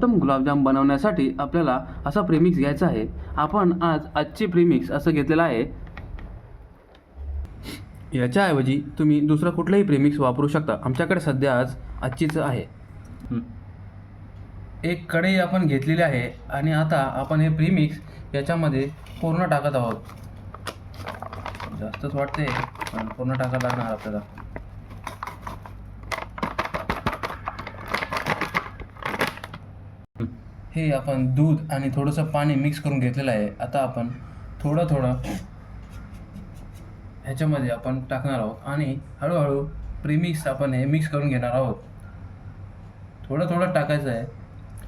सर्वोत्तम गुलाबजाम बनवण्यासाठी आपल्याला असा प्रीमिक्स घ्यायचा आहे. आपण आजची प्रीमिक्स असं घेतलेलं आहे. याच्याऐवजी तुम्ही दुसरं कुठलंही प्रीमिक्स वापरू शकता. आमच्याकडे सध्या आजचीच आहे. एक कढई आपण घेतलेली आहे आणि आता आपण हे प्रीमिक्स याच्यामध्ये पूर्ण टाकत आहोत. जास्तच वाटते पण पूर्ण टाकायला लागणार आपल्याला. हे आपण दूध आणि थोडंसं पाणी मिक्स करून घेतलेलं आहे. आता आपण थोडं ह्याच्यामध्ये आपण टाकणार आहोत आणि हळूहळू प्रीमिक्स आपण हे मिक्स करून घेणार आहोत. थोडं टाकायचं आहे.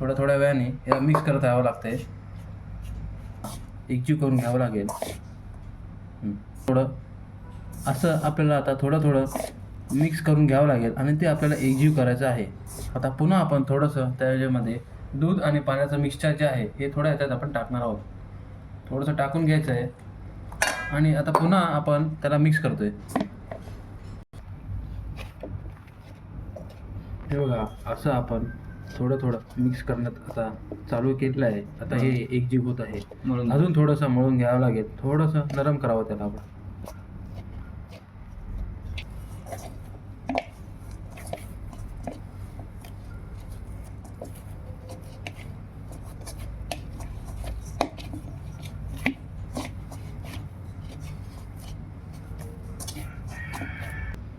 थोड्या वेळाने याला मिक्स करत राहावं लागतंय. एकजीव करून घ्यावं लागेल. थोडं असं आपल्याला आता थोडं मिक्स करून घ्यावं लागेल आणि ते आपल्याला एकजीव करायचं आहे. आता पुन्हा आपण थोडंसं त्याच्यामध्ये दूध आणि पाण्याचं मिक्सचर जे आहे हे थोड्या ह्याच्यात आपण टाकणार आहोत. थोडंसं टाकून घ्यायचं आहे आणि आता पुन्हा आपण त्याला मिक्स करतोय. हे बघा असं आपण थोडं मिक्स करण्यात आता चालू केलेलं आहे. आता हे एकजीव होत आहे. अजून थोडंसं मळून घ्यावं लागेल. थोडंसं नरम करावं त्याला आपण.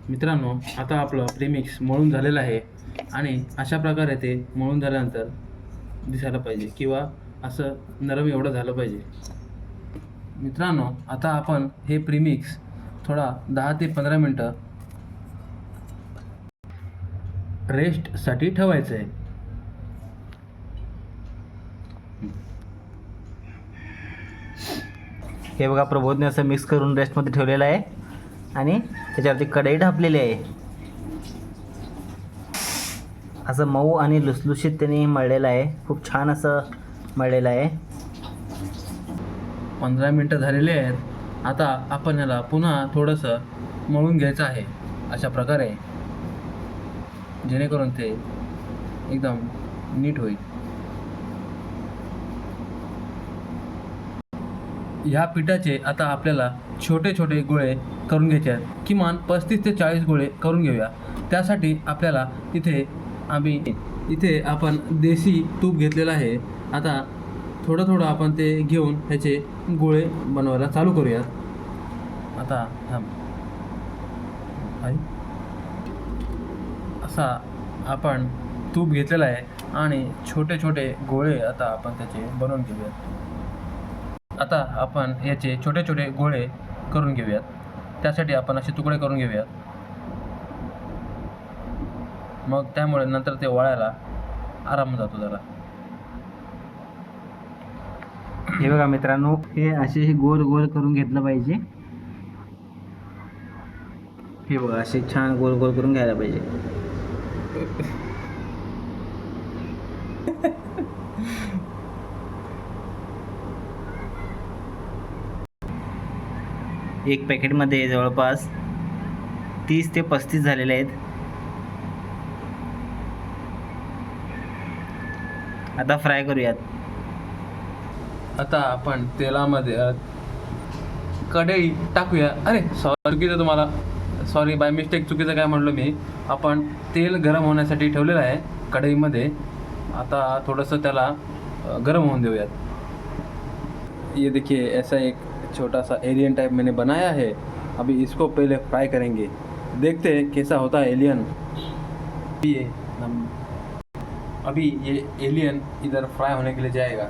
मित्रांनो, आता आपलं प्रीमिक्स मळून झालेलं आहे आणि अशा प्रकारे ते मळून झाल्यानंतर दिसायला पाहिजे किंवा असं नरम एवढं झालं पाहिजे. मित्रांनो, आता आपण हे प्रीमिक्स थोडा 10 ते 15 मिनटं रेस्टसाठी ठेवायचं आहे. हे बघा, प्रबोधने असं मिक्स करून रेस्टमध्ये ठेवलेलं आहे आणि त्याच्यावरती कढई ढापलेली आहे. असं मऊ आणि लुसलुशीत त्यांनी मळलेलं आहे. खूप छान असं मळलेलं आहे. 15 मिनटं झालेले आहेत. आता आपण याला पुन्हा थोडंसं मळून घ्यायचं आहे अशा प्रकारे, जेणेकरून ते एकदम नीट होईल. ह्या पिठाचे आता आपल्याला छोटे गोळे करून घ्यायचे आहेत. किमान 35 ते 40 गोळे करून घेऊया. त्यासाठी आपल्याला इथे आपण देशी तूप घेतलेलं आहे. आता थोडं आपण ते घेऊन ह्याचे गोळे बनवायला चालू करूयात. आता असा आपण तूप घेतलेला आहे आणि छोटे गोळे आता आपण त्याचे बनवून घेऊयात. आता आपण याचे छोटे गोळे करून घेऊयात. त्यासाठी आपण असे तुकडे करून घेऊयात. मग त्यामुळे नंतर ते वळायला आराम जातो जरा. हे बघा मित्रांनो, हे असे गोल करून घेतलं पाहिजे. हे बघा, असे छान गोल करून घ्यायला पाहिजे. एक पॅकेटमध्ये जवळपास 30 ते 35 झालेले आहेत. आता फ्राय करूयात. आता आपण तेलामध्ये कढई टाकूया. अरे सॉरी बाय मिस्टेक चुकीचं काय म्हणलो मी. आपण तेल गरम होण्यासाठी ठेवलेलं आहे कढईमध्ये. आता थोडंसं त्याला गरम होऊन देऊयात. ये देखिए, ऐसा एक छोटा सा एलियन टाइप मैंने बनाया है. अभी इसको पहले फ्राई करेंगे. देखते हैं कैसा होता है एलियन. अभी ये एलियन इधर फ्राई होने के लिए जाएगा.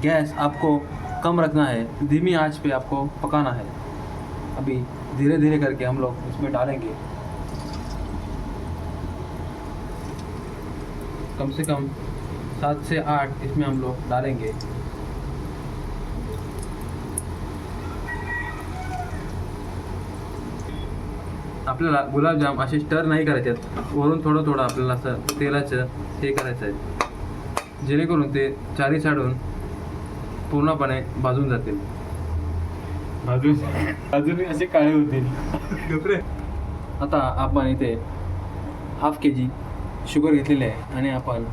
गैस आपको कम रखना है. धीमी आंच पे आपको पकाना है. अभी धीरे करके हम लोग इसमें डालेंगे. कम से कम 7 से 8 इसमें हम लोग डालेंगे. आपल्याला गुलाबजाम असे स्टर नाही करायचे आहेत. वरून थोडं आपल्याला असं तेलाचं हे करायचं आहे, जेणेकरून ते चारी साईडून पूर्णपणे भाजून जातील. अजूनही असे काळे होतील. आता आपण इथे 1/2 kg शुगर घेतलेली आहे आणि आपण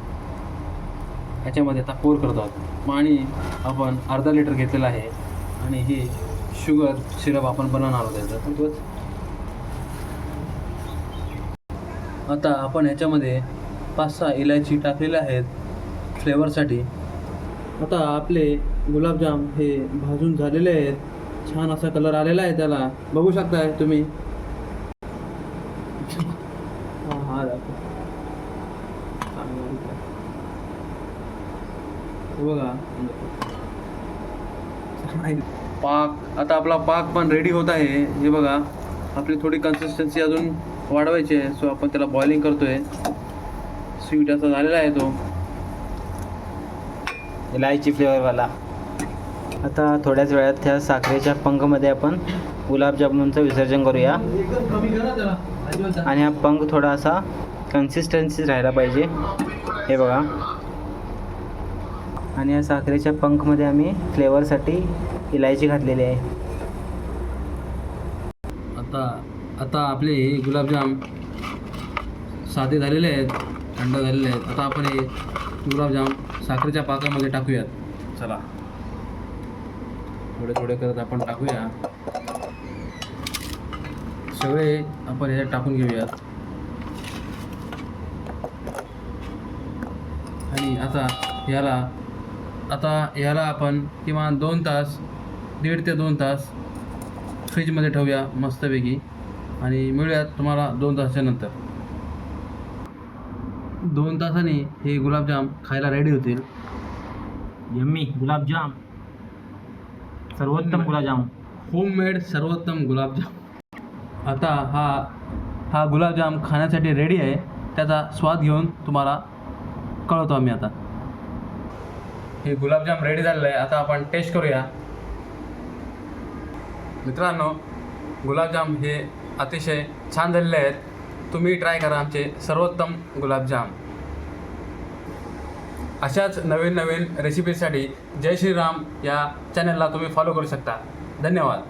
ह्याच्यामध्ये आता पोर करतो आहोत. पाणी आपण अर्धा लिटर घेतलेलं आहे आणि हे शुगर सिरप आपण बनवणार आहोत त्याचं. आता आपण ह्याच्यामध्ये 5-6 इलायची टाकलेल्या आहेत फ्लेवरसाठी. आता आपले गुलाबजाम हे भाजून झालेले आहेत. छान असा कलर आलेला आहे त्याला, बघू शकताय तुम्ही. हा बघा पाक. आता आपला पाक पण रेडी होत आहे. हे बघा, आपली थोडी कन्सिस्टन्सी अजून वाढवायची आहे, सो आपण त्याला बॉइलिंग करतोय. स्वीट असा झालेला आहे तो इलायची फ्लेवरवाला. आता थोड्याच वेळात त्या साखरेच्या पंखमध्ये आपण गुलाबजामुनचं विसर्जन करूया. आणि हा पंख थोडासा कन्सिस्टन्सी राहायला पाहिजे. हे बघा, आणि या साखरेच्या पंखमध्ये आम्ही फ्लेवरसाठी इलायची घातलेली आहे. आता आपले हे गुलाबजाम साधे झालेले आहेत, थंड झालेले आहेत. आता आपण हे गुलाबजाम साखरेच्या पाकामध्ये टाकूयात. चला, थोडे थोडे करत आपण टाकूया. सगळे आपण ह्याच्यात टाकून घेऊयात. आणि आता ह्याला आपण किमान 2 तास, 1.5 ते 2 तास फ्रीजमध्ये ठेवूया मस्तपैकी. आणि मिळूयात तुम्हाला 2 तासाच्या नंतर. 2 तासांनी हे गुलाबजाम खायला रेडी होतील. यम्मी गुलाबजाम, सर्वोत्तम गुलाबजाम, होममेड सर्वोत्तम गुलाबजाम. आता हा गुलाबजाम खाण्यासाठी रेडी आहे. त्याचा स्वाद घेऊन तुम्हाला कळवतो आम्ही. आता हे गुलाबजाम रेडी झालेलं आहे. आता आपण टेस्ट करूया. मित्रांनो, गुलाबजाम हे अतिशय छान झालेले आहेत. तुम्ही ट्राय करा आमचे सर्वोत्तम गुलाबजाम. अशाच नवीन नवीन रेसिपीसाठी जय श्रीराम या चॅनलला तुम्ही फॉलो करू शकता. धन्यवाद.